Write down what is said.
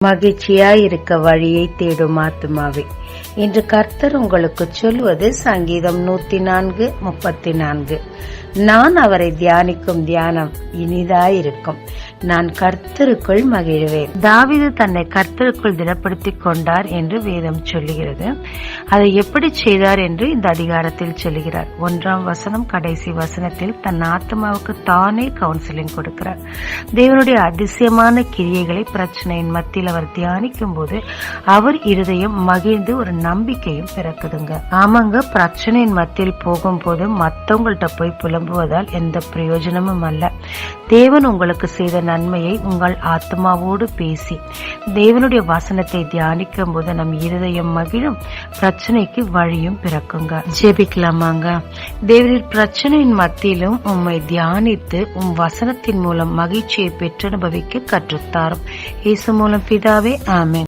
மகிழ்ச்சியாயிருக்க வழியை தேடும் ஆத்துமாவே, இன்று கர்த்தர் உங்களுக்கு சொல்வது சங்கீதம் 104:34. நான் அவரை தியானிக்கும் தியானம் இனிதாயிருக்கும், நான் கர்த்தருக்குள் மகிழ்வேன். தாவீது தன்னை கர்த்தருக்குள் திடப்படுத்திக் கொண்டார் என்று வேதம் சொல்லுகிறது. அதை எப்படி செய்தார் என்று இந்த அதிகாரத்தில் சொல்லுகிறார். 1ஆம் வசனம் கடைசி வசனத்தில் தன் ஆத்மாவுக்கு தானே கவுன்சிலிங் கொடுக்கிறார். தேவனுடைய அதிசயமான கிரியைகளை பிரச்சனையின் மத்தியில் அவர் தியானிக்கும் போது அவர் இருதயம் மகிழ்ந்து ஒரு நம்பிக்கையும் பிறக்குதுங்க. ஆமாங்க, பிரச்சனையின் மத்தியில் போகும்போது மற்றவங்கள்ட்ட போய் புலம்புவதால் எந்த பிரயோஜனமும் அல்ல. தேவன் உங்களுக்கு செய்த நன்மையை உங்கள் ஆத்மாவோடு பேசி தேவனுடைய வசனத்தை தியானிக்கும் போது நம் இருதயம் மகிழும், பிரச்சனைக்கு வழியும் பிறக்குங்க. ஜெபிக்கலாமாங்க. தேவனின் பிரச்சனையின் மத்தியிலும் உம்மை தியானித்து வசனத்தின் மூலம் மகிழ்ச்சியை பெற்றனுபவிக்க கற்றுத்தாரும். இயேசு மூலம் பிதாவே, ஆமென்.